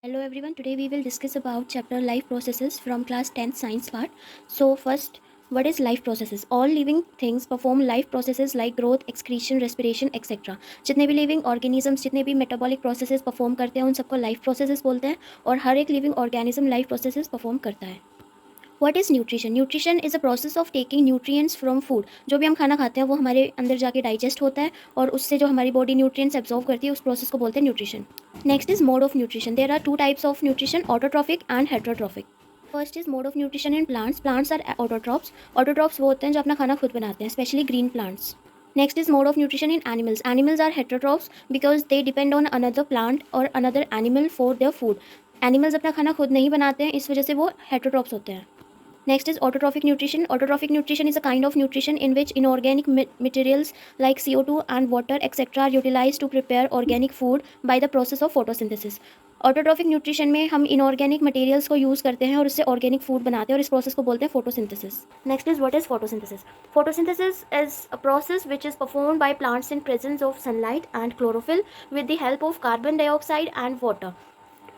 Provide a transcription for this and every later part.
Hello everyone, today we will discuss about chapter life processes from class 10th science part. So first, what is life processes? All living things perform life processes like growth, excretion, respiration, etc. जितने भी living organisms, जितने भी metabolic processes perform करते हैं उन सबको life processes बोलते हैं और हर एक living organism life processes perform करता है. What is nutrition? Nutrition is a process of taking nutrients from food. जो भी हम खाना खाते हैं वो हमारे अंदर जाके डाइजेस्ट होता है और उससे जो हमारी बॉडी न्यूट्रिएंट्स एब्जॉर्व करती है उस प्रोसेस को बोलते हैं nutrition. Next is mode of nutrition. There are two types of nutrition, autotrophic and heterotrophic. First is mode of nutrition in plants. Plants are autotrophs. Autotrophs वो होते हैं जो अपना खाना खुद बनाते हैं, specially green plants. Next is mode of nutrition in animals. Animals are heterotrophs because they depend on another plant और another animal for their food. Animals अपना खाना खुद नहीं बनाते हैं, इस वजह से वो हेटरोट्रॉप्स होते हैं. Next is autotrophic nutrition. Autotrophic nutrition is a kind of nutrition in which inorganic materials like CO2 and water etc. are utilized to prepare organic food by the process of photosynthesis. Autotrophic nutrition में हम inorganic materials को use करते हैं और उससे organic food बनाते हैं और इस प्रोसेस को बोलते हैं photosynthesis. Next is what is photosynthesis. Photosynthesis is a process which is performed by plants in presence of sunlight and chlorophyll with the help of carbon dioxide and water.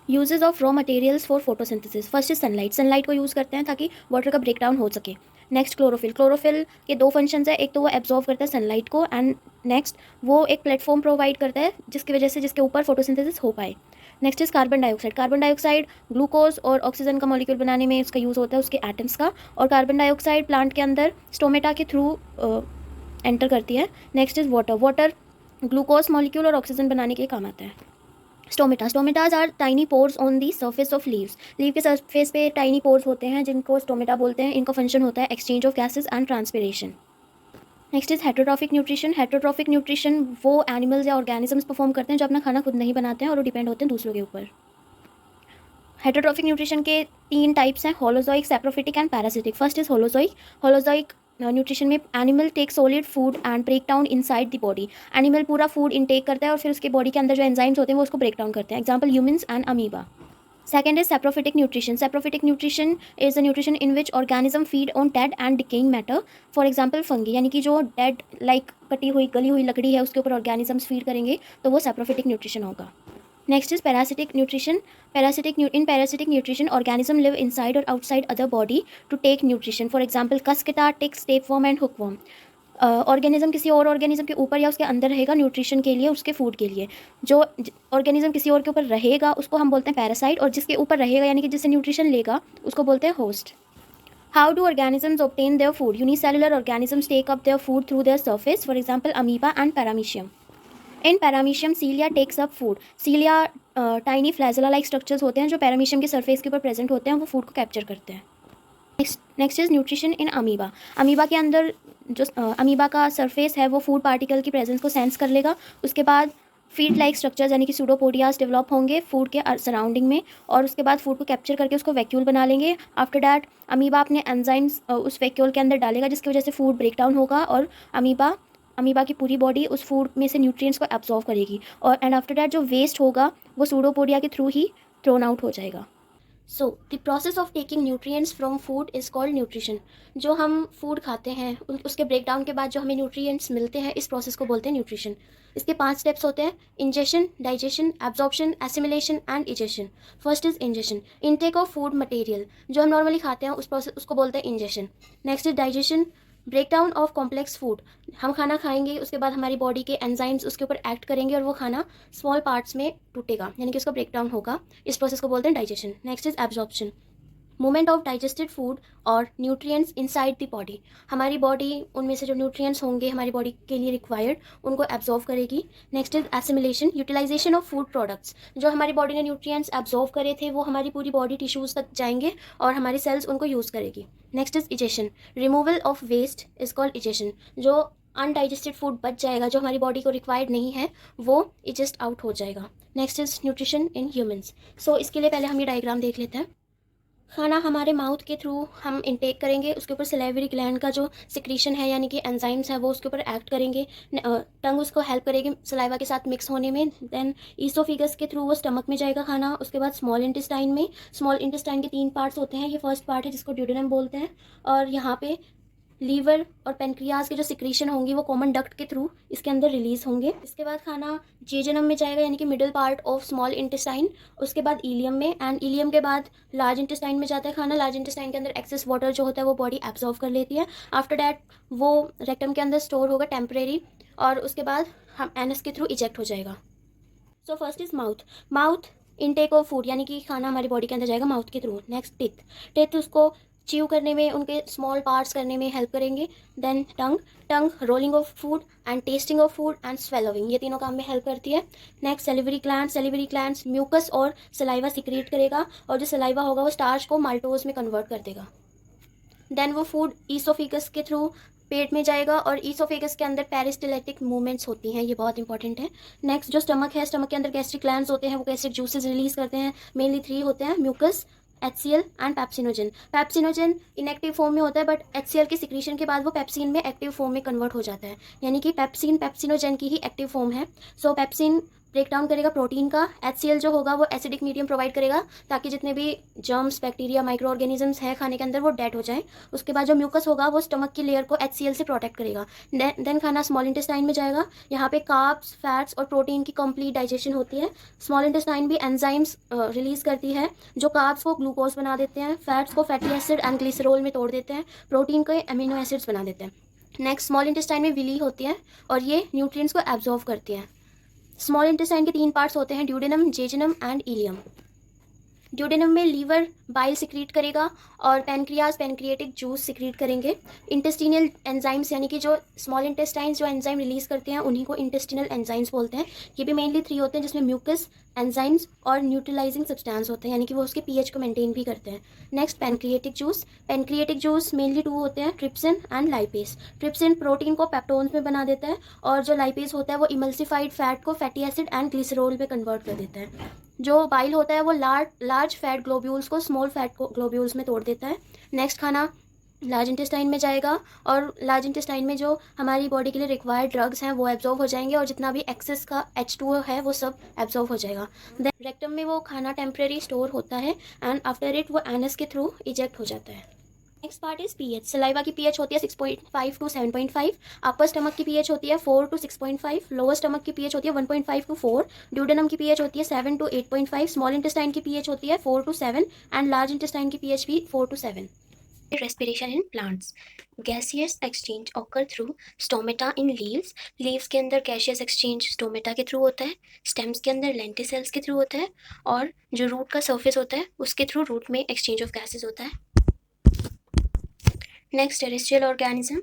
Uses of raw materials for photosynthesis. First is sunlight. Sunlight को use करते हैं ताकि water का breakdown हो सके. Next chlorophyll. Chlorophyll के दो functions है, एक तो वो एब्जॉर्व करता है सनलाइट को एंड नेक्स्ट वो एक प्लेटफॉर्म प्रोवाइड करता है जिसकी वजह से जिसके ऊपर फोटोसिंथेसिस हो पाए. Next is carbon dioxide. Carbon dioxide glucose और ऑक्सीजन का मॉलिक्यूल बनाने में उसका यूज़ होता है, उसके एटम्स का. और कार्बन डाइऑक्साइड प्लांट के अंदर स्टोमेटा के थ्रू एंटर करती है. Next is water. Water glucose molecule और ऑक्सीजन बनाने के काम आता है. Stomata. Stomatas are tiny pores on the surface of leaves. Leave के सरफेस पे टाइनी पोर्स होते हैं जिनको स्टोमेटा बोलते हैं. इनका फंक्शन होता है exchange of gases and transpiration. Next is heterotrophic nutrition. Heterotrophic nutrition वो एनिमल्स या ऑर्गेनिजम्स परफॉर्म करते हैं जो अपना खाना खुद नहीं बनाते हैं और वो डिपेंड होते हैं दूसरों के ऊपर. हेटरोट्रॉफिक न्यूट्रिशन के तीन टाइप्स हैं, holozoic, saprophytic and parasitic. First is holozoic. Holozoic nutrition में animal take solid food and break down inside the body. Animal पूरा फूड इनटेक करता है और फिर उसके बॉडी के अंदर जो एंजाइम्स होते हैं वो उसको ब्रेक डाउन करते हैं. Example humans and amoeba. Second is saprophytic nutrition. Saprophytic nutrition is a nutrition in which organism feed on dead and decaying matter. For example fungi, यानी कि जो dead like कटी हुई गली हुई लकड़ी है उसके ऊपर organisms feed करेंगे तो वो saprophytic nutrition होगा. Next is parasitic nutrition. In parasitic nutrition, organism live inside or outside other body to take nutrition. For example, cuscuta, ticks, tapeworm and hookworm. Organism किसी और ऑर्गेनिज्म के ऊपर या उसके अंदर रहेगा न्यूट्रिशन के लिए, उसके फूड के लिए. जो ऑर्गेनिज्म किसी और के ऊपर रहेगा उसको हम बोलते हैं पैरासाइट और जिसके ऊपर रहेगा यानी कि जिससे न्यूट्रिशन लेगा उसको बोलते हैं host. How do organisms obtain their food? Unicellular organisms take up their food through their surface. For example amoeba and paramecium. In paramecium cilia takes up food. Cilia tiny flagella like structures होते हैं जो paramecium के surface के ऊपर present होते हैं, वो food को कैप्चर करते हैं. Next is nutrition in amoeba. Amoeba के अंदर जो अमीबा का सरफेस है वो फूड पार्टिकल की प्रेजेंस को सेंस कर लेगा. उसके बाद फीड लाइक स्ट्रक्चर्स यानी कि सूडोपोडियाज डेवलप होंगे फूड के सराउंडिंग में और उसके बाद फूड को कैप्चर करके उसको वैक्यूल बना लेंगे. आफ्टर डैट अमीबा अपने एंजाइम्स उस वैक्यूल के अंदर डालेगा जिसकी वजह से फूड ब्रेक डाउन होगा और अमीबा की पूरी बॉडी उस फूड में से न्यूट्रिएंट्स को एब्जॉर्व करेगी और एंड आफ्टर डैट जो वेस्ट होगा वो सूडोपोडिया के थ्रू ही थ्रोन आउट हो जाएगा. So the process of taking nutrients from food is called nutrition. जो हम फूड खाते हैं उसके ब्रेकडाउन के बाद जो हमें न्यूट्रिएंट्स मिलते हैं इस प्रोसेस को बोलते हैं न्यूट्रिशन. इसके 5 स्टेप्स होते हैं: ingestion, digestion, absorption, assimilation and egestion. First is ingestion. Intake of food material. जो हम नॉर्मली खाते हैं उस प्रोसेस उसको बोलते हैं ingestion. Next is digestion. Breakdown of complex food. हम खाना खाएंगे उसके बाद हमारी बॉडी के एंजाइम्स उसके ऊपर एक्ट करेंगे और वो खाना स्मॉल पार्ट्स में टूटेगा यानी कि उसका ब्रेकडाउन होगा. इस प्रोसेस को बोलते हैं digestion. Next is absorption. Movement of digested food और न्यूट्रिएंट्स इनसाइड द बॉडी. हमारी बॉडी उनमें से जो न्यूट्रिएंट्स होंगे हमारी बॉडी के लिए रिक्वायर्ड उनको एब्जॉर्व करेगी. Next is assimilation. Utilization of food products. जो हमारी बॉडी ने न्यूट्रिएंट्स एब्जॉर्व करे थे वो हमारी पूरी बॉडी टिश्यूज़ तक जाएंगे और हमारी सेल्स उनको यूज़ करेगी. Next is egestion. Removal of waste is called egestion. जो अनडाइजेस्टेड फूड बच जाएगा जो हमारी बॉडी को रिक्वायर्ड नहीं है वो इजेस्ट आउट हो जाएगा. Next is nutrition in humans. So इसके लिए पहले हम ये डायग्राम देख लेते हैं. खाना हमारे माउथ के थ्रू हम इंटेक करेंगे, उसके ऊपर सलेवरी ग्लैंड का जो सिक्रीशन है यानी कि एंजाइम्स है वो उसके ऊपर एक्ट करेंगे. टंग उसको हेल्प करेगी सलाइवा के साथ मिक्स होने में. देन ईसोफिगस के थ्रू वो स्टमक में जाएगा खाना. उसके बाद स्मॉल इंटेस्टाइन में. स्मॉल इंटेस्टाइन के 3 पार्ट्स होते हैं. ये फर्स्ट पार्ट है जिसको ड्यूडेनम बोलते हैं और यहाँ पे लीवर और पेनक्रियाज के जो सिक्रीशन होंगी वो कॉमन डक्ट के थ्रू इसके अंदर रिलीज होंगे। इसके बाद खाना जेजनम में जाएगा, यानी कि middle part of small intestine. उसके बाद इलियम में, एंड इलियम के बाद लार्ज इंटेस्टाइन में जाता है खाना। लार्ज इंटेस्टाइन के अंदर एक्सेस वाटर जो होता है वो बॉडी एब्जॉर्व कर लेती है। आफ्टर डैट वो रेक्टम के अंदर स्टोर होगा टेम्परेरी, और उसके बाद हम एनस के थ्रू इजेक्ट हो जाएगा। So first is mouth. Mouth intake of food, यानी कि खाना हमारी बॉडी के अंदर जाएगा माउथ के थ्रू। Next teeth. टिथ उसको च्यू करने में, उनके स्मॉल पार्ट्स करने में हेल्प करेंगे। Then tongue. Tongue rolling of food and tasting of food and swallowing, ये तीनों काम में हेल्प करती है। Next salivary gland. Salivary gland mucus और सलाइवा सिक्रीट करेगा, और जो सलाइवा होगा वो स्टार्च को माल्टोज में कन्वर्ट कर देगा। देन वो फूड ईसोफिगस के थ्रू पेट में जाएगा, और ईसोफेगस के अंदर पेरिस्टलेटिक मूवमेंट्स होती हैं, ये बहुत इंपॉर्टेंट है। नेक्स्ट जो स्टमक है, स्टमक के अंदर गैस्ट्रिक ग्लैंड्स होते हैं, वो गैस्ट्रिक जूसेस रिलीज करते हैं। मेनली 3 होते हैं, mucus, HCl and pepsinogen. Pepsinogen inactive form में होता है, बट HCl के सिक्रीशन के बाद वो पेप्सिन में एक्टिव फॉर्म में कन्वर्ट हो जाता है, यानी कि पेप्सिन पेप्सिनोजन की ही एक्टिव फॉर्म है। सो पेप्सिन ब्रेक डाउन करेगा प्रोटीन का। HCl जो होगा वो एसिडिक मीडियम प्रोवाइड करेगा, ताकि जितने भी जर्म्स, बैक्टीरिया, माइक्रो ऑर्गेनिजम्स हैं खाने के अंदर वो डेड हो जाए। उसके बाद जो म्यूकस होगा वो स्टमक की लेयर को HCl से प्रोटेक्ट करेगा। देन खाना स्मॉल इंटेस्टाइन में जाएगा। यहाँ पे कार्ब्स, फैट्स और प्रोटीन की कंप्लीट डाइजेशन होती है। स्मॉल इंटेस्टाइन भी एंजाइम्स रिलीज करती है, जो कार्ब्स को ग्लूकोज बना देते हैं, फैट्स को फैटी एसिड एंड ग्लिसरॉल में तोड़ देते हैं, प्रोटीन को अमीनो एसिड्स बना देते हैं। नेक्स्ट स्मॉल इंटेस्टाइन में विली होती है, और ये न्यूट्रिएंट्स को एब्जॉर्व करती हैं। स्मॉल इंटेस्टाइन के 3 पार्ट्स होते हैं, duodenum, jejunum and ileum. Duodenum में लीवर बाइल सिक्रीट करेगा, और पैनक्रियाज पैनक्रिएटिक जूस सिक्रीट करेंगे। इंटेस्टिनल एंजाइम्स, यानी कि जो स्मॉल इंटेस्टाइन्स जो एंजाइम रिलीज करते हैं उन्हीं को इंटेस्टिनल एंजाइम्स बोलते हैं। ये भी मेनली 3 होते हैं, जिसमें म्यूकस, एंजाइम्स और न्यूट्रलाइजिंग सब्सटेंस होते हैं, यानी कि वो उसके पीएच को मेंटेन भी करते हैं। Next pancreatic juice. Pancreatic juice mainly 2 होते हैं, trypsin and lipase. Trypsin protein को पेप्टोन्स में बना देता है, और जो लाइपेज होता है वो इमल्सिफाइड फैट को फैटी एसिड एंड ग्लिसरॉल में कन्वर्ट कर देता है। जो बाइल होता है वो लार्ज फैट ग्लोब्यूल्स को स्मॉल फैट ग्लोब्यूल्स में तोड़ देता है। नेक्स्ट खाना लार्ज इंटेस्टाइन में जाएगा, और लार्ज इंटेस्टाइन में जो हमारी बॉडी के लिए रिक्वायर्ड ड्रग्स हैं वो एब्जॉर्व हो जाएंगे, और जितना भी एक्सेस का H2O है वो सब एब्जॉर्व हो जाएगा। देन रेक्टम में वो खाना टेम्परेरी स्टोर होता है, एंड आफ्टर इट वो एनस के थ्रू इजेक्ट हो जाता है। Next part is pH. Saliva की पीएच होती है 6.5 टू 7.5। अपर स्टमक की पीएच होती है 4 टू 6.5। लोअर स्टमक की पीएच होती है 1.5 टू 4। ड्यूडेनम की पीएच होती है 7 टू 8.5। स्मॉल इंटेस्टाइन की पीएच होती है 4 टू 7, एंड लार्ज इंटेस्टाइन की पीएच भी 4 to 7। Respiration in plants. Gaseous exchange occur through stomata in leaves. Leaves के अंदर गैसियस एक्सचेंज स्टोमेटा के थ्रू होता है। स्टेम्स के अंदर लेंटिसेल्स के थ्रू होता है, और जो रूट का सर्फेस होता है उसके थ्रू रूट में एक्सचेंज ऑफ गैसेज होता है। Next terrestrial organism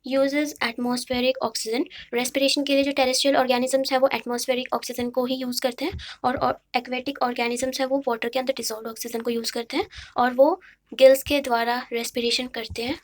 uses atmospheric oxygen. Respiration के लिए जो टेरेस्ट्रियल ऑर्गेनिजम्स है वो एटमॉस्फेरिक ऑक्सीजन को ही यूज़ करते हैं, और एक्वेटिक ऑर्गेनिजम्स है वो वाटर के अंदर डिसॉल्व्ड ऑक्सीजन को यूज़ करते हैं, और वो गिल्स के द्वारा रेस्पिरेशन करते हैं।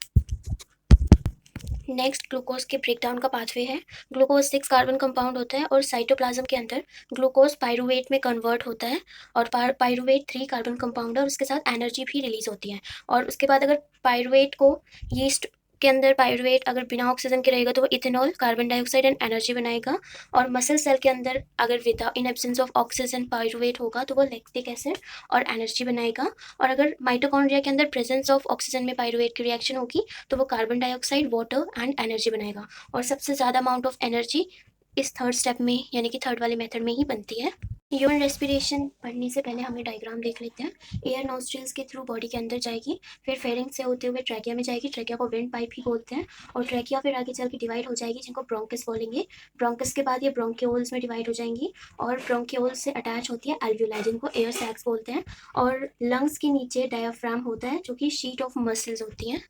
नेक्स्ट ग्लूकोज के ब्रेकडाउन का पाथवे है। ग्लूकोज 6 कार्बन कंपाउंड होता है, और साइटोप्लाज्म के अंदर ग्लूकोज पायरुवेट में कन्वर्ट होता है, और पायरुवेट 3 कार्बन कंपाउंड है, और उसके साथ एनर्जी भी रिलीज होती है। और उसके बाद अगर पायरुवेट को यीस्ट के अंदर पायरुवेट अगर बिना ऑक्सीजन के रहेगा तो वो ethanol, carbon dioxide and energy बनाएगा। और मसल सेल के अंदर अगर विदा इन एब्सेंस ऑफ ऑक्सीजन पायरुवेट होगा तो वो लैक्टिक एसिड और एनर्जी बनाएगा। और अगर माइटोकॉन्ड्रिया के अंदर प्रेजेंस ऑफ ऑक्सीजन में पायरुवेट की रिएक्शन होगी तो वो carbon dioxide, water and energy बनाएगा। और सबसे ज़्यादा अमाउंट ऑफ एनर्जी इस थर्ड स्टेप में, यानी कि थर्ड वाले मेथड में ही बनती है। ह्यूमन रेस्पिरेशन पढ़ने से पहले हमें डायग्राम देख लेते हैं। एयर नोस्ट्रिल्स के थ्रू बॉडी के अंदर जाएगी, फिर फेरिंग्स से होते हुए ट्रैकिया में जाएगी। ट्रैकिया को विंड पाइप ही बोलते हैं, और ट्रैकिया फिर आगे चल के डिवाइड हो जाएगी, जिनको ब्रोंकस बोलेंगे। ब्रोंकस के बाद ये ब्रोंकियोल्स में डिवाइड हो जाएंगी, और ब्रोंकियोल्स से अटैच होती है एल्वियोलाई, जिनको एयर सैक्स बोलते हैं। और लंग्स के नीचे डायाफ्राम होता है, जो कि शीट ऑफ मसल्स होती हैं।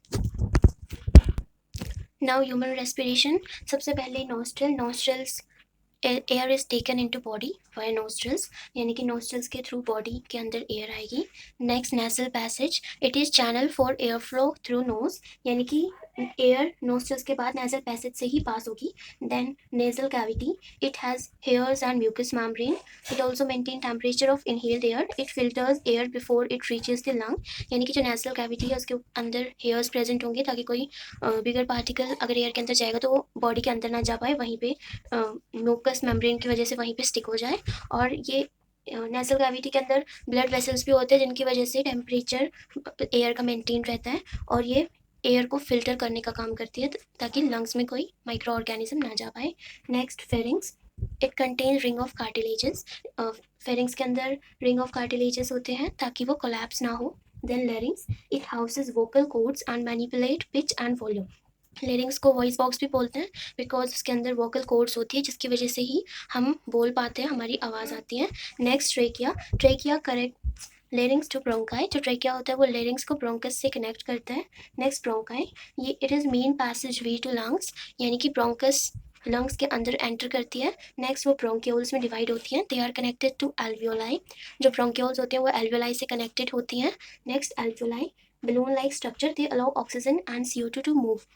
Now human respiration. सबसे पहले nostrils air is taken into body by nostrils, यानी कि नोस्ट्रल्स के थ्रू बॉडी के अंदर एयर आएगी। Next nasal passage. It is channel for air flow through nose, यानी कि एयर नोस्ट्रल्स के बाद नेजल पैसेज से ही पास होगी। Then nasal cavity. It has hairs and mucus membrane. It also maintain temperature of inhaled air. It filters air before it reaches the lung, यानी कि जो नेजल कैविटी है उसके अंदर हेयर्स प्रेजेंट होंगे, ताकि कोई बिगर पार्टिकल अगर एयर के अंदर जाएगा तो वो बॉडी के अंदर ना जा पाए, वहीं पे म्यूकस मेम्ब्रेन की वजह से वहीं पे स्टिक हो जाए। और ये नेजल कैविटी के अंदर ब्लड वेसल्स भी होते हैं, जिनकी वजह से टेम्परेचर एयर का मेंटेन रहता है, और ये एयर को फिल्टर करने का काम करती है ताकि लंग्स में कोई माइक्रो ऑर्गेनिज्म ना जा पाए। Next pharynx, it contain ring of cartilages. Pharynx के अंदर रिंग ऑफ कार्टिलेजेस होते हैं ताकि वो कोलैप्स ना हो। Then larynx, it houses vocal cords and manipulate pitch and volume. Larynx को वॉइस बॉक्स भी बोलते हैं बिकॉज उसके अंदर वोकल कॉर्ड्स होती है जिसकी वजह से ही हम बोल पाते हैं, हमारी आवाज़ आती है। Next trachea, trachea correct larynx to bronchi. जो ट्रेकिया होता है वो लेरिंग्स को ब्रोंकस से कनेक्ट करता है। नेक्स्ट ब्रोंकाई, ये it is main passage way to lungs, यानी कि ब्रोंकस लंग्स के अंदर एंटर करती है। नेक्स्ट वो ब्रोंक्यूल्स में डिवाइड होती हैं, they are connected to alveoli. जो ब्रोंक्यूल्स होते हैं वो एल्वियोलाई से कनेक्टेड होती हैं। Next alveoli, balloon like structure, they allow oxygen and CO2 to move।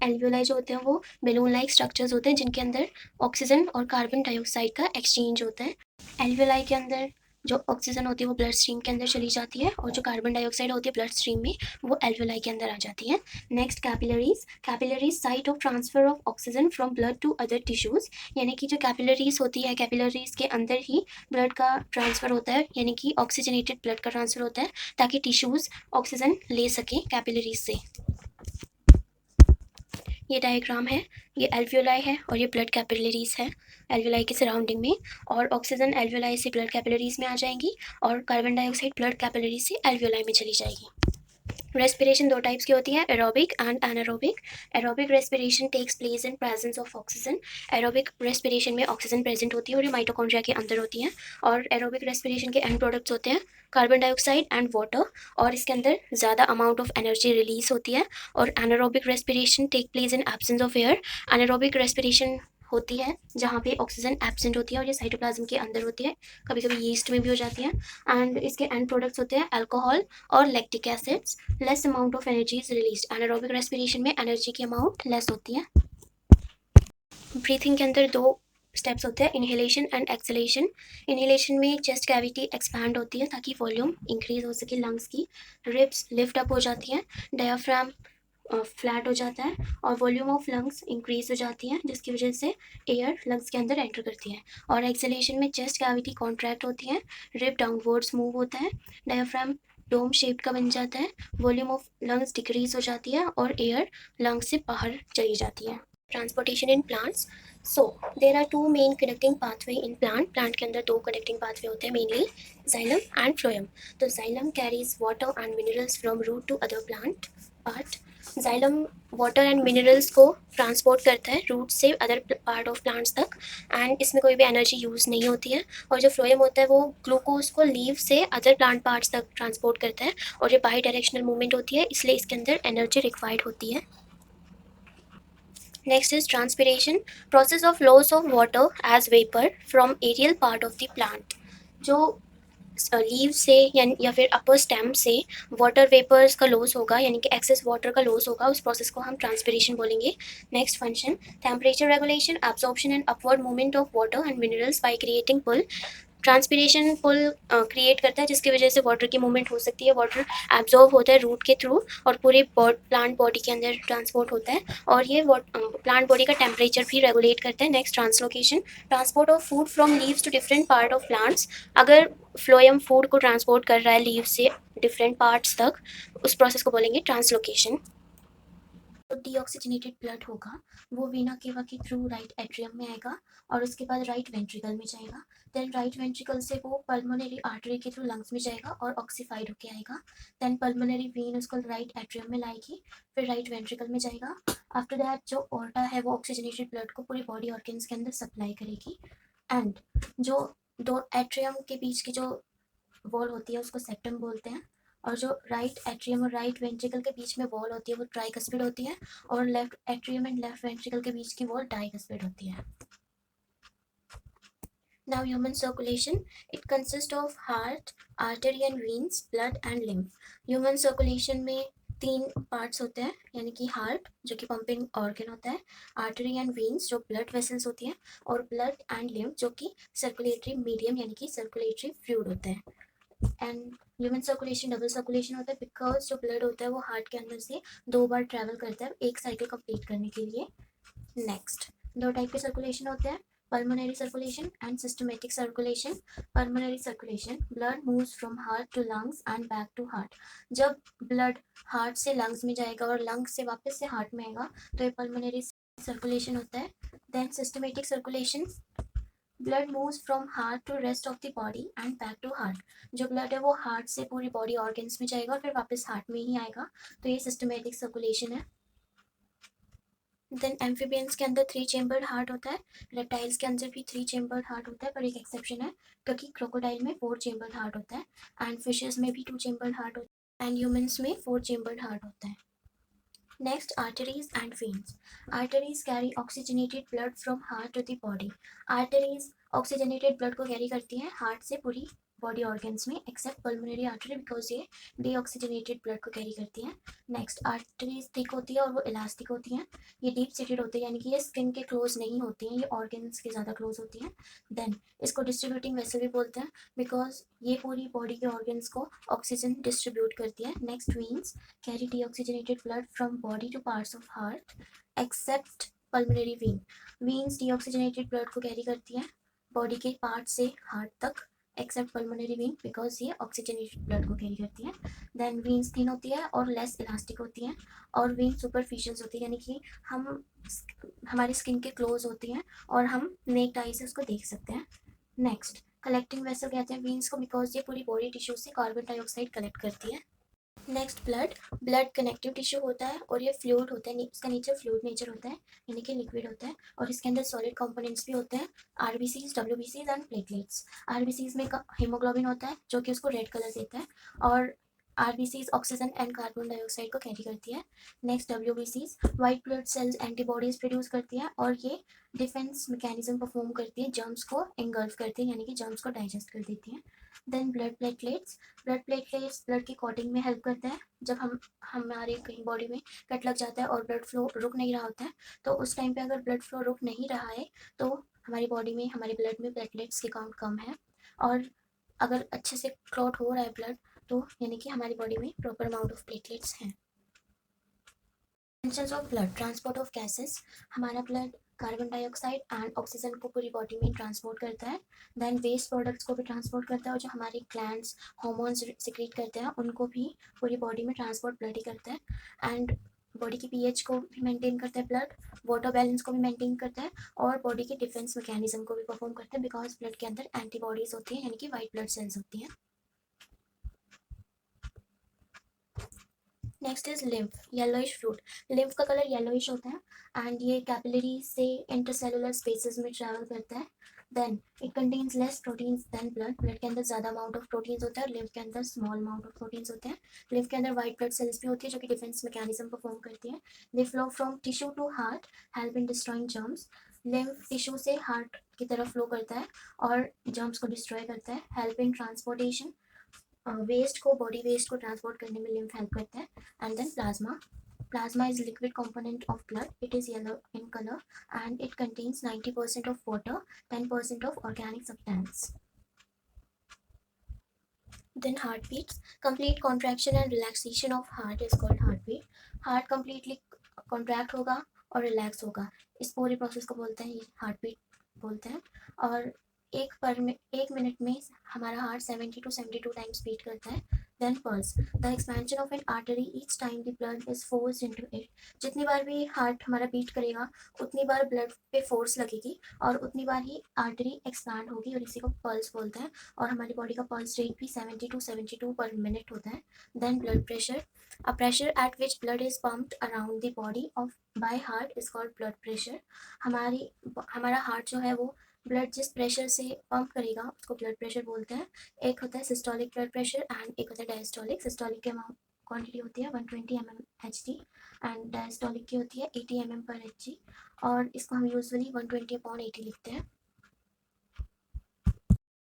Alveoli जो होते हैं वो बेलून लाइक स्ट्रक्चर्स होते हैं जिनके अंदर ऑक्सीजन और कार्बन डाइऑक्साइड का एक्सचेंज होता है। एल्वियोलाई के अंदर जो ऑक्सीजन होती है वो ब्लड स्ट्रीम के अंदर चली जाती है और जो कार्बन डाइऑक्साइड होती है ब्लड स्ट्रीम में वो एल्वियोलाई के अंदर आ जाती है। Next capillaries, capillaries site of transfer of oxygen from blood to other tissues, यानी कि जो कैपिलरीज होती है कैपिलरीज के अंदर ही ब्लड का ट्रांसफर होता है, यानी कि ऑक्सीजनेटेड ब्लड का ट्रांसफर होता है ताकि टिश्यूज ऑक्सीजन ले सकें कैपिलरीज से। ये डायग्राम है, ये एल्वियोलाई है और ये ब्लड कैपिलरीज है एल्वियोलाई के सराउंडिंग में, और ऑक्सीजन एल्वियोलाई से ब्लड कैपिलरीज में आ जाएंगी और कार्बन डाइऑक्साइड ब्लड कैपिलरीज से एल्वियोलाई में चली जाएगी। रेस्पिरेशन दो टाइप्स की होती है, aerobic and anaerobic. Aerobic respiration takes place in presence of oxygen. Aerobic respiration में ऑक्सीजन प्रेजेंट होती है और ये माइटोकॉन्ड्रिया के अंदर होती है। और एरोबिक रेस्पिरेशन के एंड प्रोडक्ट्स होते हैं कार्बन डाइऑक्साइड एंड वाटर, और इसके अंदर ज़्यादा अमाउंट ऑफ एनर्जी रिलीज होती है। और anaerobic respiration take place in absence of air. Anaerobic respiration होती है जहाँ पे ऑक्सीजन एब्सेंट होती है और ये साइटोप्लाज्म के अंदर होती है, कभी कभी यीस्ट में भी हो जाती है। एंड इसके एंड प्रोडक्ट्स होते हैं अल्कोहल और lactic acids. Less amount of energy is release. Anaerobic respiration में एनर्जी की अमाउंट लेस होती है। ब्रीथिंग के अंदर दो स्टेप्स होते हैं, इनहेलेशन एंड एक्सहेलेशन। इनहेलेशन में चेस्ट कैविटी एक्सपैंड होती है ताकि वॉल्यूम इंक्रीज हो सके लंग्स की। रिब्स लिफ्ट अप हो जाती हैं, डायाफ्राम फ्लैट हो जाता है और वॉल्यूम ऑफ लंग्स इंक्रीज हो जाती है जिसकी वजह से एयर लंग्स के अंदर एंटर करती है। और एक्सहेलेशन में चेस्ट कैविटी कॉन्ट्रैक्ट होती है, रिब डाउनवर्ड्स मूव होता है, डायाफ्राम डोम शेप्ड का बन जाता है, वॉल्यूम ऑफ लंग्स डिक्रीज हो जाती है और एयर लंग्स से बाहर चली जाती है। Transportation in plants, so there are two main connecting pathway in plant के अंदर दो कनेक्टिंग पाथवे होते हैं मेनली, जाइलम एंड फ्लोएम। तो xylem carries water and minerals from root to other plant part. Xylem water and minerals को transport करता है root से अदर पार्ट ऑफ प्लांट्स तक, एंड इसमें कोई भी एनर्जी यूज़ नहीं होती है। और जो फ्लोएम होता है वो ग्लूकोज को लीव से अदर प्लांट पार्ट्स तक ट्रांसपोर्ट करता है और ये बाई डायरेक्शनल मूवमेंट होती है, इसलिए इसके अंदर एनर्जी रिक्वायर्ड होती है। Next is transpiration, process of loss of water as vapor from aerial part of the plant। जो लीव से या फिर अपर स्टेम से वाटर वेपर्स का लॉस होगा, यानी कि एक्सेस वाटर का लॉस होगा, उस प्रोसेस को हम ट्रांसपिरेशन बोलेंगे। Next function, temperature regulation, absorption and upward movement of water and minerals by creating pull. Transpiration pull create करता है जिसकी वजह से वाटर की मूवमेंट हो सकती है, वाटर एब्जॉर्ब होता है रूट के थ्रू और पूरे प्लांट बॉडी के अंदर ट्रांसपोर्ट होता है, और ये प्लांट बॉडी का टेम्परेचर भी रेगुलेट करता है। Next translocation, transport of food from leaves to different part of plants. अगर फ्लोएम फूड को ट्रांसपोर्ट कर रहा है लीव से डिफरेंट पार्ट्स तक, उस प्रोसेस को बोलेंगे ट्रांसलोकेशन। जो डीऑक्सीजनेटेड ब्लड होगा वो वीना केवा के थ्रू राइट एट्रियम में आएगा और उसके बाद राइट वेंट्रिकल में जाएगा। देन राइट वेंट्रिकल से वो पल्मोनरी आर्टरी के थ्रू लंग्स में जाएगा और ऑक्सीफाइड होके आएगा। देन पल्मोनरी वेन उसको राइट एट्रियम में लाएगी, फिर राइट वेंट्रिकल में जाएगा। आफ्टर दैट जो ऑर्टा है वो ऑक्सीजनेटेड ब्लड को पूरे बॉडी ऑर्गन्स के अंदर सप्लाई करेगी। एंड जो दो एट्रियम के बीच की जो वॉल होती है उसको सेप्टम बोलते हैं, और जो राइट एट्रियम और राइट वेंट्रिकल के बीच में वॉल होती है वो ट्राइकस्पिड होती है, और left atrium and left ventricle के बीच की वॉल डाइकस्पिड होती है। Now human circulation, it consists of heart, artery and veins, blood and lymph। human circulation में तीन पार्ट्स होते हैं, यानी कि हार्ट जो कि पंपिंग ऑर्गन होता है, आर्टरी एंड वेन्स जो ब्लड वेसल्स होती हैं, और ब्लड एंड लिम्फ जो कि सर्कुलेटरी मीडियम यानी कि सर्कुलेटरी फ्लूइड होता है। And human circulation double circulation होता है बिकॉज जो ब्लड होता है वो हार्ट के अंदर से दो बार ट्रैवल करता है एक साइकिल कंप्लीट करने के लिए। नेक्स्ट, दो टाइप के सर्कुलेशन होते हैं, pulmonary circulation and systematic circulation. Pulmonary circulation, blood moves from heart to lungs and back to heart. जब blood heart से lungs में जाएगा और lungs से वापस से heart में आएगा तो ये pulmonary circulation होता है. Then systematic circulation, blood moves from heart to rest of the body and back to heart. जो blood है वो heart से पूरी body organs में जाएगा और फिर वापस heart में ही आएगा, तो ये systematic circulation है. देन एम्फीबियंस के अंदर 3 चेम्बर्ड हार्ट होता है. रेप्टाइल्स के अंदर भी 3 चेम्बर्ड हार्ट होता है, पर एक एक्सेप्शन है क्योंकि क्रोकोडाइल में 4 चेम्बर्ड हार्ट होता है एंड फिशेस में भी 2 चेम्बर्ड हार्ट होता है एंड ह्यूमंस में 4 चेम्बर्ड हार्ट होता है. Next, arteries and veins. Arteries carry oxygenated blood from heart to the body. Arteries oxygenated blood को कैरी करती हैं हार्ट से पूरी बॉडी ऑर्गन्स में, एक्सेप्ट पल्मोनरी आर्टरी बिकॉज ये डीऑक्सीजनेटेड ब्लड को कैरी करती हैं. नेक्स्ट, आर्टरीज थिक होती है और वो इलास्टिक होती हैं. ये डीप सीटेड होती है, यानी कि ये स्किन के क्लोज नहीं होती हैं, ये ऑर्गन्स के ज़्यादा क्लोज होती हैं. देन इसको डिस्ट्रीब्यूटिंग वेसल भी बोलते हैं बिकॉज ये पूरी बॉडी के ऑर्गन्स को ऑक्सीजन डिस्ट्रीब्यूट करती है. Next, veins carry deoxygenated blood from body to parts of heart except pulmonary vein. Veins deoxygenated blood को कैरी करती हैं बॉडी के पार्ट से हार्ट तक एक्सेप्ट पल्मोनरी वेन बिकॉज ये ऑक्सीजनेटेड ब्लड को कैरी करती है. देन वेन्स थिन होती है और लेस इलास्टिक होती हैं और वेन सुपरफिशियल होती है, यानी कि हमारी स्किन के क्लोज होती हैं और हम नेक्ड आई से उसको देख सकते हैं. नेक्स्ट, कलेक्टिंग वेसल कहते हैं वेन्स को बिकॉज ये पूरी बॉडी टिश्यू से कार्बन डाइऑक्साइड कलेक्ट करती है. नेक्स्ट, ब्लड कनेक्टिव टिश्यू होता है और ये फ्लूइड होता है, इसका नेचर फ्लूइड नेचर होता है, यानी कि लिक्विड होता है और इसके अंदर सॉलिड कंपोनेंट्स भी होते हैं, आरबीसीज, डब्ल्यूबीसीज एंड प्लेटलेट्स. आरबीसीज में हीमोग्लोबिन होता है जो कि उसको रेड कलर देता है और RBCs oxygen and carbon dioxide को कैरी करती है. नेक्स्ट, डब्ल्यूबीसीज white blood cells antibodies produce करती है और ये डिफेंस मैकेनिज्म परफॉर्म करती है, जर्म्स को एंगल्फ करती है, यानी कि जर्म्स को डाइजेस्ट कर देती हैं. देन ब्लड प्लेटलेट्स ब्लड की कॉटिंग में हेल्प करते हैं. जब हमारे कहीं बॉडी में कट लग जाता है और ब्लड फ्लो रुक नहीं रहा होता है तो उस टाइम पे अगर ब्लड फ्लो रुक नहीं रहा है तो हमारी बॉडी में, हमारे ब्लड में प्लेटलेट्स की काउंट कम है और अगर अच्छे से क्लॉट हो रहा है ब्लड तो यानी कि हमारी बॉडी में प्रॉपर अमाउंट ऑफ प्लेटलेट्स हैं. Functions of blood, transport of gases. हमारा blood carbon dioxide and oxygen को पूरी बॉडी में ट्रांसपोर्ट करता है. देन वेस्ट प्रोडक्ट्स को भी ट्रांसपोर्ट करता है और जो हमारे ग्लैंड्स हार्मोन्स सिक्रीट करते हैं उनको भी पूरी बॉडी में ट्रांसपोर्ट ब्लड ही करता है. एंड बॉडी की पीएच को भी मेंटेन करता है ब्लड, वाटर बैलेंस को भी मेंटेन करता है और बॉडी के डिफेंस मैकेनिज्म को भी परफॉर्म करता है बिकॉज ब्लड के अंदर एंटीबॉडीज होती हैं, यानी कि वाइट ब्लड सेल्स होती हैं. Next is lymph, yellowish fluid. Lymph का कलर येलोइश होता है एंड ये कैपिलरी से इंटरसेलुलर स्पेसेस में ट्रैवल करता है. Then it contains less proteins than blood. Blood के अंदर ज़्यादा अमाउंट ऑफ प्रोटीन्स होता है और लिम्फ के अंदर स्मॉल अमाउंट ऑफ प्रोटीन्स होते हैं. लिम्फ के अंदर वाइट ब्लड सेल्स भी होती है जो कि डिफेंस मैकेनिज्म परफॉर्म करती है. They flow from tissue to heart, help in destroying germs. Lymph tissue से हार्ट की तरफ फ्लो करता है और जर्म्स को डिस्ट्रॉय करता है. हेल्प इन ट्रांसपोर्टेशन, वेस्ट को, बॉडी वेस्ट को ट्रांसपोर्ट करने में लिम्फ हेल्प करता है. And then plasma is liquid component of blood. It is yellow in color and it contains 90% of water, 10% of organic substance. Then heartbeats, complete contraction and relaxation of heart is called heartbeat. Heart completely contract होगा और relax होगा, इस पूरी process को बोलते हैं, ये heartbeat बोलते हैं. और एक मिनट में हमारा हार्ट 70 to 72 टाइम्स बीट करता है. Then pulse, the expansion of an artery each time the blood is force into it. जितनी बार भी हार्ट हमारा बीट करेगा उतनी बार ब्लड पे फोर्स लगेगी और उतनी बार ही आर्टरी एक्सपैंड होगी और इसी को पल्स बोलते हैं. और हमारी बॉडी का पल्स रेट भी 70 to 72 पर मिनट होता है. Then blood pressure, a pressure at which blood is pumped around the body of by heart is called blood pressure. हमारा हार्ट जो है वो ब्लड जिस प्रेशर से पंप करेगा उसको ब्लड प्रेशर बोलते हैं. एक होता है सिस्टोलिक ब्लड प्रेशर एंड एक होता है डायस्टोलिक. सिस्टोलिक की अमाउंट क्वांटिटी होती है 120 mmHg एंड डायस्टोलिक की होती है 80 mm/Hg और इसको हम यूजुअली 120/80 लिखते हैं.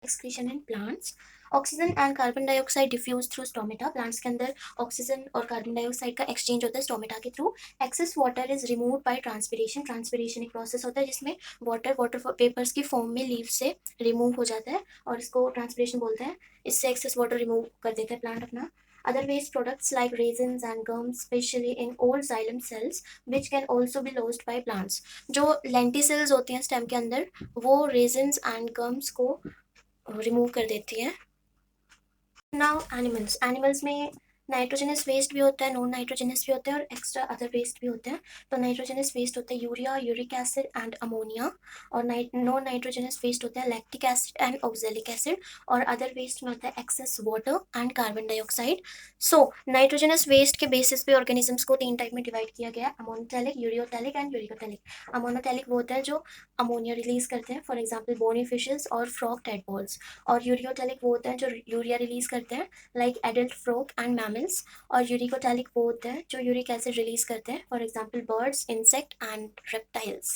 Excretion in plants, oxygen and carbon dioxide diffuse through stomata. Plants के अंदर ऑक्सीजन और कार्बन डाइऑक्साइड का एक्सचेंज होता है स्टोमेटा के through. Excess water is removed by transpiration. Transpiration एक प्रोसेस होता है जिसमें वाटर वेपर्स की फॉर्म में लीव से रिमूव हो जाता है और इसको ट्रांसपिरेशन बोलते हैं. इससे एक्सेस वाटर रिमूव कर देता है प्लांट अपना. Other waste products like raisins and gums, especially in old xylem cells, which can also be lost by plants. जो lenticels होती हैं स्टेम के अंदर, वो raisins and gums को रिमूव कर देती हैं. Now animals. एनिमल्स में नाइट्रोजनस वेस्ट भी होता है, नॉन नाइट्रोजनस भी होता है और एक्स्ट्रा अदर वेस्ट भी होते हैं. तो नाइट्रोजनस वेस्ट होता है urea, uric acid and ammonia. और नॉन नाइट्रोजनस वेस्ट होता है lactic acid and oxalic acid. और अदर वेस्ट में होता है excess water and carbon dioxide. So nitrogenous waste के बेसिस पे ऑर्गेनिजम्स को 3 टाइप में डिवाइड किया गया है: ammonotelic, ureotelic and uricotelic. Ammonotelic वो होता है जो अमोनिया रिलीज करते हैं, फॉर एग्जाम्पल बोनी फिशेज और फ्रॉग टैडपोल्स. और यूरियोटैलिक वो होते हैं जो यूरिया रिलीज करते हैं, like adult frog and mammals. और यूरिकोटैलिक वो होते हैं जो यूरिक एसिड रिलीज करते हैं, for example birds, insect and reptiles.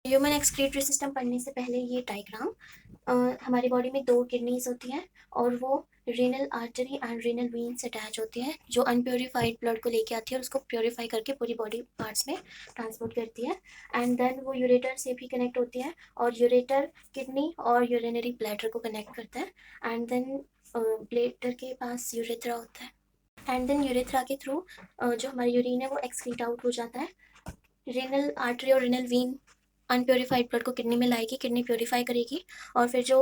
Human excretory system पढ़ने से पहले ये डायग्राम. हमारी बॉडी में 2 किडनीज होती हैं और वो renal artery and renal vein से अटैच होती है, जो अनप्योरीफाइड ब्लड को लेके आती है और उसको प्योरीफाई करके पूरी बॉडी पार्ट्स में ट्रांसपोर्ट करती है. एंड देन वो यूरेटर से भी कनेक्ट होती है और यूरेटर किडनी और यूरिनरी ब्लैडर को कनेक्ट करता है. एंड देन ब्लैडर के पास यूरेथ्रा होता है. एंड देन यूरेथ्रा के थ्रू जो हमारी यूरिन है वो एक्सक्रीट आउट हो जाता है. रीनल आर्टरी और रीनल वीन अनप्योरीफाइड ब्लड को किडनी में लाएगी, किडनी प्योरीफाई करेगी और फिर जो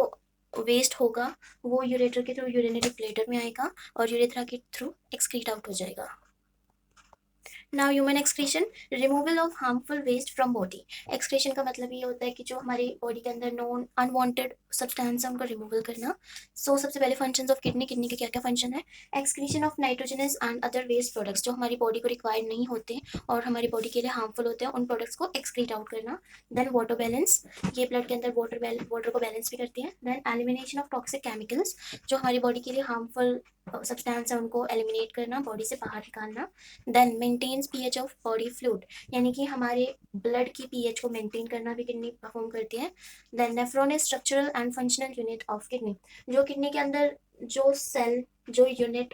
वेस्ट होगा वो यूरेटर के थ्रू यूरिनरी ब्लैडर में आएगा और यूरेथ्रा के थ्रू एक्सक्रीट आउट हो जाएगा. Now human excretion, removal of harmful waste from body. Excretion का मतलब ये होता है कि जो हमारी बॉडी के अंदर नॉन अनवांटेड सब्सटेंस है उनको रिमूवल करना. सो सबसे पहले फंक्शंस ऑफ किडनी. किडनी के क्या क्या फंक्शन है? Excretion of nitrogenous and other waste products जो हमारी बॉडी को रिक्वायर्ड नहीं होते और हमारी बॉडी के लिए हार्मफुल होते हैं, उन प्रोडक्ट्स को एक्सक्रीट आउट करना. देन वाटर बैलेंस, ये ब्लड के अंदर वाटर को बैलेंस भी करती है. Then elimination of toxic chemicals, जो हमारी बॉडी के लिए हार्मफुल सब्सटेंस है उनको एलिमिनेट करना, बॉडी से बाहर निकालना. Then maintains pH of body fluid, यानी कि हमारे ब्लड की पीएच को मेंटेन करना भी किडनी परफॉर्म करती है. Then nephron is structural and functional unit of kidney, जो किडनी के अंदर जो सेल, जो यूनिट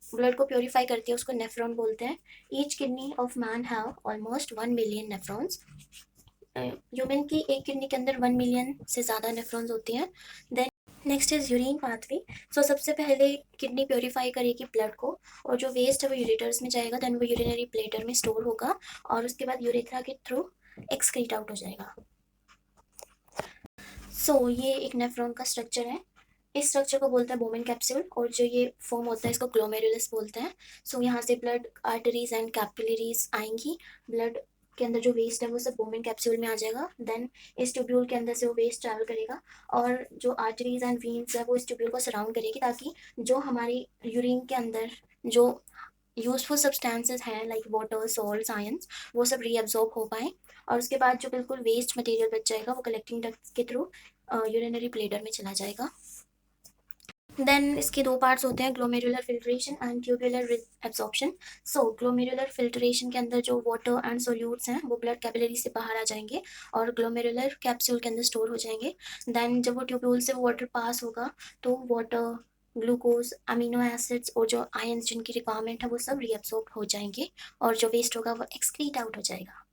ब्लड को प्योरीफाई करती है उसको नेफ्रॉन बोलते हैं. Each kidney of man have almost 1 million nephrons. Human की एक किडनी के अंदर 1 मिलियन से ज़्यादा नेफ्रॉन्स होती हैं. Then next is urine pathway. So सबसे पहले किडनी प्योरीफाई करेगी ब्लड को और जो वेस्ट है वो यूरेटर्स में जाएगा. देन वो यूरिनरी ब्लैडर में स्टोर होगा और उसके बाद यूरेथ्रा के थ्रू एक्सक्रीट आउट हो जाएगा. सो ये एक नेफ्रॉन का स्ट्रक्चर है. इस स्ट्रक्चर को बोलते हैं बोमेन कैप्सूल और जो ये फॉर्म होता है इसको ग्लोमेरुलस बोलते हैं. सो यहाँ से ब्लड आर्टरीज एंड कैपिलरीज आएंगी. ब्लड के अंदर जो वेस्ट है वो सब बोमेन कैप्सूल में आ जाएगा. देन इस ट्यूब्यूल के अंदर से वो वेस्ट ट्रैवल करेगा और जो आर्टरीज एंड वीन्स है वो इस ट्यूब्यूल को सराउंड करेगी ताकि जो हमारी यूरिन के अंदर जो यूजफुल सब्सटेंसेस हैं लाइक वाटर, सॉल्ट, आयंस, वो सब रीअब्जॉर्ब हो पाए. और उसके बाद जो बिल्कुल वेस्ट मटेरियल बच जाएगा वो कलेक्टिंग डक्ट्स के थ्रू यूरिनरी ब्लैडर में चला जाएगा. देन इसके 2 पार्ट्स होते हैं, glomerular filtration and tubular absorption. So glomerular filtration के अंदर जो वाटर एंड सोल्यूट्स हैं वो ब्लड कैपिलरी से बाहर आ जाएंगे और ग्लोमेरुलर कैप्सूल के अंदर स्टोर हो जाएंगे. देन जब वो ट्यूब्यूल से वो वाटर पास होगा तो वाटर, ग्लूकोज, अमीनो एसिड्स और जो आयंस जिनकी रिक्वायरमेंट है वो सब रीअब्सॉर्ब हो जाएंगे और जो वेस्ट होगा वो एक्सक्रीट आउट हो जाएगा.